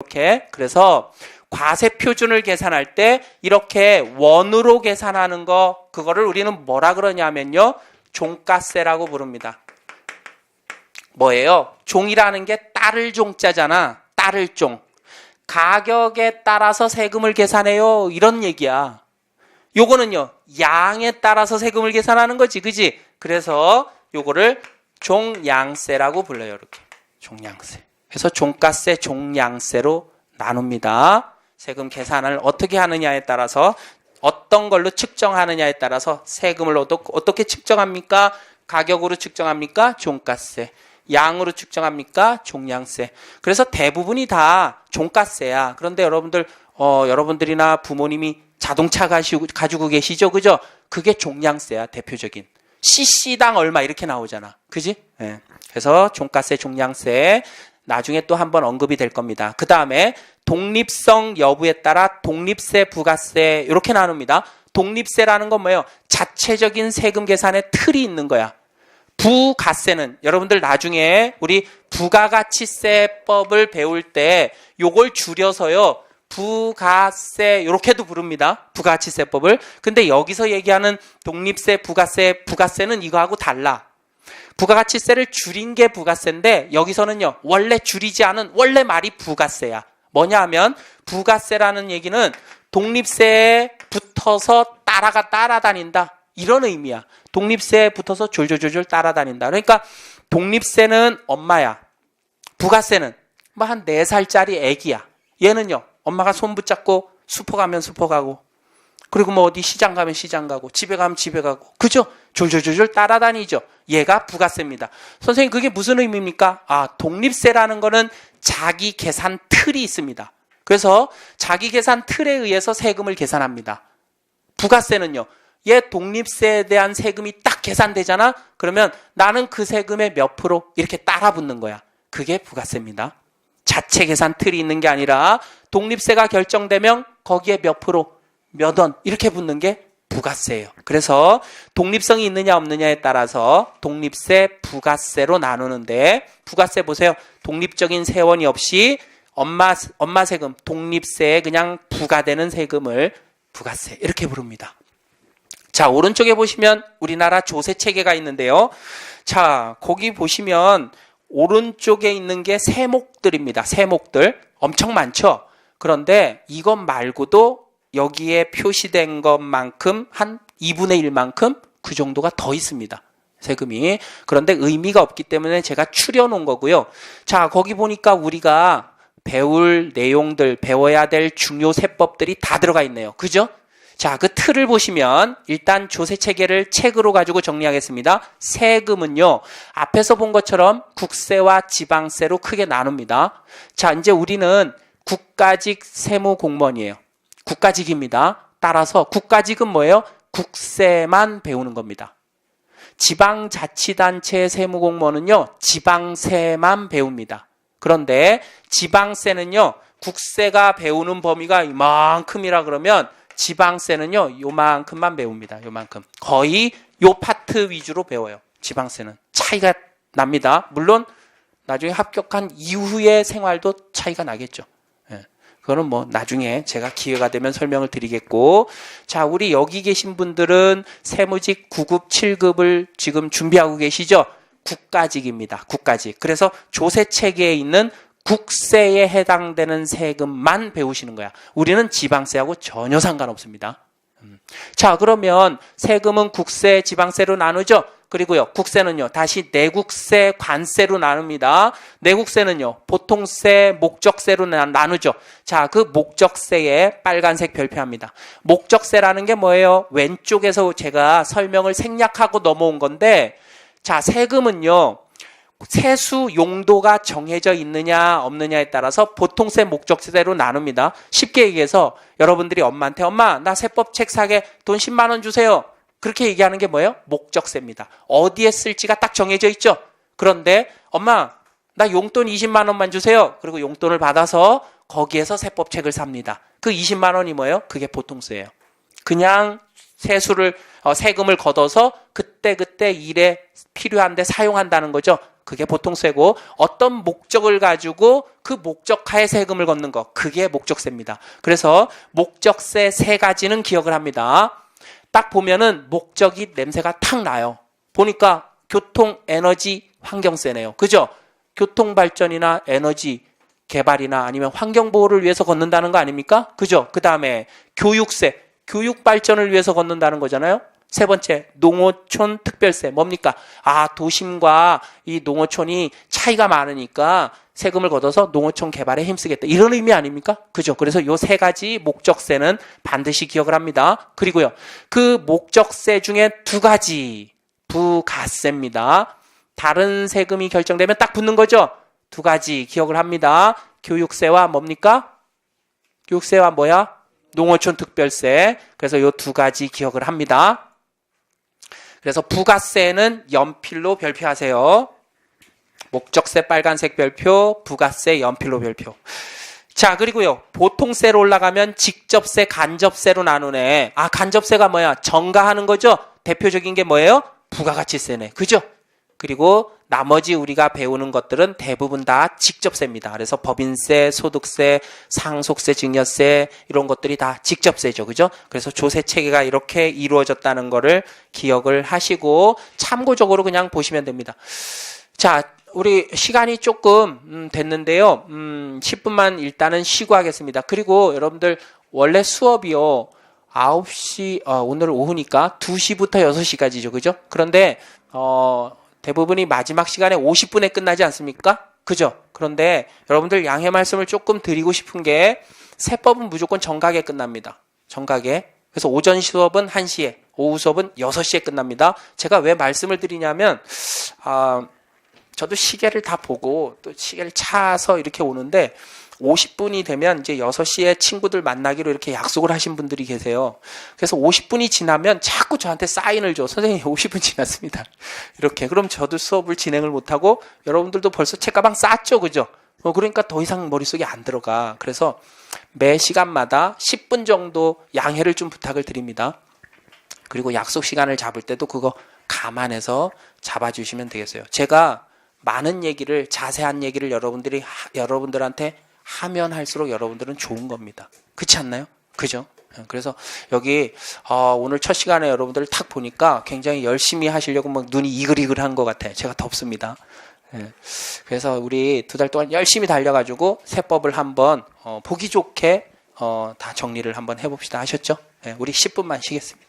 이렇게. 그래서 과세 표준을 계산할 때 이렇게 원으로 계산하는 거, 그거를 우리는 뭐라 그러냐면요, 종가세라고 부릅니다. 뭐예요? 종이라는 게 따를 종자잖아. 따를 종. 가격에 따라서 세금을 계산해요, 이런 얘기야. 요거는요, 양에 따라서 세금을 계산하는 거지, 그지? 그래서 요거를 종량세라고 불러요. 이렇게 종량세. 그래서 종가세, 종량세로 나눕니다. 세금 계산을 어떻게 하느냐에 따라서, 어떤 걸로 측정하느냐에 따라서 세금을 어떻게 측정합니까? 가격으로 측정합니까? 종가세. 양으로 측정합니까? 종량세. 그래서 대부분이 다 종가세야. 그런데 여러분들이나 부모님이 자동차 가지고 계시죠? 그죠? 그게 종량세야, 대표적인. cc당 얼마 이렇게 나오잖아. 그지? 네. 그래서 종가세, 종량세 나중에 또 한번 언급이 될 겁니다. 그 다음에 독립성 여부에 따라 독립세, 부가세 이렇게 나눕니다. 독립세라는 건 뭐예요? 자체적인 세금 계산의 틀이 있는 거야. 부가세는 여러분들 나중에 우리 부가가치세법을 배울 때 요걸 줄여서요, 부가세 이렇게도 부릅니다. 부가가치세법을. 근데 여기서 얘기하는 독립세, 부가세는 이거하고 달라. 부가가치세를 줄인 게 부가세인데 여기서는요, 원래 줄이지 않은 원래 말이 부가세야. 뭐냐 하면 부가세라는 얘기는 독립세에 붙어서 따라다닌다, 이런 의미야. 독립세에 붙어서 졸졸졸 따라다닌다. 그러니까 독립세는 엄마야. 부가세는 뭐 한 4살짜리 애기야. 얘는요, 엄마가 손 붙잡고 슈퍼 가면 슈퍼 가고, 그리고 뭐 어디 시장 가면 시장 가고, 집에 가면 집에 가고, 그죠? 졸졸졸 따라다니죠. 얘가 부가세입니다. 선생님, 그게 무슨 의미입니까? 독립세라는 거는 자기 계산 틀이 있습니다. 그래서 자기 계산 틀에 의해서 세금을 계산합니다. 부가세는요, 얘 독립세에 대한 세금이 딱 계산되잖아? 그러면 나는 그 세금의 몇 프로 이렇게 따라 붙는 거야. 그게 부가세입니다. 자체 계산 틀이 있는 게 아니라 독립세가 결정되면 거기에 몇 프로, 몇 원 이렇게 붙는 게 부가세예요. 그래서 독립성이 있느냐 없느냐에 따라서 독립세, 부가세로 나누는데, 부가세 보세요. 독립적인 세원이 없이 엄마 세금, 독립세에 그냥 부과되는 세금을 부가세 이렇게 부릅니다. 자, 오른쪽에 보시면 우리나라 조세 체계가 있는데요. 자, 거기 보시면 오른쪽에 있는 게 세목들입니다. 세목들 엄청 많죠. 그런데 이것 말고도 여기에 표시된 것만큼 한 2분의 1만큼 그 정도가 더 있습니다. 세금이. 그런데 의미가 없기 때문에 제가 추려놓은 거고요. 자, 거기 보니까 우리가 배울 내용들, 배워야 될 중요 세법들이 다 들어가 있네요. 그죠? 자, 그 틀을 보시면 일단 조세 체계를 책으로 가지고 정리하겠습니다. 세금은요, 앞에서 본 것처럼 국세와 지방세로 크게 나눕니다. 자, 이제 우리는 국가직 세무공무원이에요. 국가직입니다. 따라서 국가직은 뭐예요? 국세만 배우는 겁니다. 지방자치단체 세무공무원은요, 지방세만 배웁니다. 그런데 지방세는요, 국세가 배우는 범위가 이만큼이라 그러면 지방세는요, 요만큼만 배웁니다. 요만큼. 거의 요 파트 위주로 배워요. 지방세는. 차이가 납니다. 물론 나중에 합격한 이후의 생활도 차이가 나겠죠. 예. 그거는 뭐 나중에 제가 기회가 되면 설명을 드리겠고, 자, 우리 여기 계신 분들은 세무직 9급, 7급을 지금 준비하고 계시죠? 국가직입니다. 국가직. 그래서 조세 체계에 있는 국세에 해당되는 세금만 배우시는 거야. 우리는 지방세하고 전혀 상관없습니다. 자, 그러면 세금은 국세, 지방세로 나누죠? 그리고요, 국세는요, 다시 내국세, 관세로 나눕니다. 내국세는요, 보통세, 목적세로 나누죠. 자, 그 목적세에 빨간색 별표합니다. 목적세라는 게 뭐예요? 왼쪽에서 제가 설명을 생략하고 넘어온 건데, 자, 세금은요, 세수 용도가 정해져 있느냐 없느냐에 따라서 보통세, 목적세로 나눕니다. 쉽게 얘기해서 여러분들이 엄마한테 엄마 나 세법책 사게 돈 10만 원 주세요. 그렇게 얘기하는 게 뭐예요? 목적세입니다. 어디에 쓸지가 딱 정해져 있죠. 그런데 엄마 나 용돈 20만 원만 주세요. 그리고 용돈을 받아서 거기에서 세법책을 삽니다. 그 20만 원이 뭐예요? 그게 보통세예요. 그냥 세금을 걷어서 그때그때 일에 필요한데 사용한다는 거죠. 그게 보통세고, 어떤 목적을 가지고 그 목적하에 세금을 걷는 거, 그게 목적세입니다. 그래서 목적세 세 가지는 기억을 합니다. 딱 보면은 목적이 냄새가 탁 나요. 보니까 교통, 에너지, 환경세네요. 그죠? 교통발전이나 에너지 개발이나 아니면 환경보호를 위해서 걷는다는 거 아닙니까? 그죠? 그 다음에 교육세, 교육발전을 위해서 걷는다는 거잖아요. 세 번째, 농어촌 특별세. 뭡니까? 도심과 이 농어촌이 차이가 많으니까 세금을 걷어서 농어촌 개발에 힘쓰겠다. 이런 의미 아닙니까? 그죠? 그래서 요 세 가지 목적세는 반드시 기억을 합니다. 그리고요, 그 목적세 중에 두 가지, 부가세입니다. 다른 세금이 결정되면 딱 붙는 거죠? 두 가지 기억을 합니다. 교육세와 뭡니까? 교육세와 뭐야? 농어촌 특별세. 그래서 요 두 가지 기억을 합니다. 그래서 부가세는 연필로 별표하세요. 목적세 빨간색 별표, 부가세 연필로 별표. 자, 그리고요, 보통세로 올라가면 직접세, 간접세로 나누네. 간접세가 뭐야? 전가하는 거죠? 대표적인 게 뭐예요? 부가가치세네. 그죠? 그리고 나머지 우리가 배우는 것들은 대부분 다 직접세입니다. 그래서 법인세, 소득세, 상속세, 증여세 이런 것들이 다 직접세죠. 그죠? 그래서 조세 체계가 이렇게 이루어졌다는 거를 기억을 하시고 참고적으로 그냥 보시면 됩니다. 자, 우리 시간이 조금 됐는데요. 10분만 일단은 쉬고 하겠습니다. 그리고 여러분들 원래 수업이요. 9시, 오늘 오후니까 2시부터 6시까지죠. 그죠? 그런데 대부분이 마지막 시간에 50분에 끝나지 않습니까? 그죠? 그런데 여러분들 양해 말씀을 조금 드리고 싶은 게 세법은 무조건 정각에 끝납니다. 정각에. 그래서 오전 수업은 1시에, 오후 수업은 6시에 끝납니다. 제가 왜 말씀을 드리냐면 저도 시계를 다 보고 또 시계를 차서 이렇게 오는데 50분이 되면 이제 6시에 친구들 만나기로 이렇게 약속을 하신 분들이 계세요. 그래서 50분이 지나면 자꾸 저한테 사인을 줘. 선생님 50분 지났습니다. 이렇게. 그럼 저도 수업을 진행을 못하고 여러분들도 벌써 책가방 쌌죠. 그죠? 그러니까 더 이상 머릿속에 안 들어가. 그래서 매 시간마다 10분 정도 양해를 좀 부탁을 드립니다. 그리고 약속 시간을 잡을 때도 그거 감안해서 잡아주시면 되겠어요. 제가 많은 얘기를, 자세한 얘기를 여러분들한테 하면 할수록 여러분들은 좋은 겁니다. 그렇지 않나요? 그죠? 그래서 여기 오늘 첫 시간에 여러분들을 탁 보니까 굉장히 열심히 하시려고 막 눈이 이글이글한 것 같아요. 제가 덥습니다. 그래서 우리 2달 동안 열심히 달려가지고 세법을 한번 보기 좋게 다 정리를 한번 해봅시다. 하셨죠? 우리 10분만 쉬겠습니다.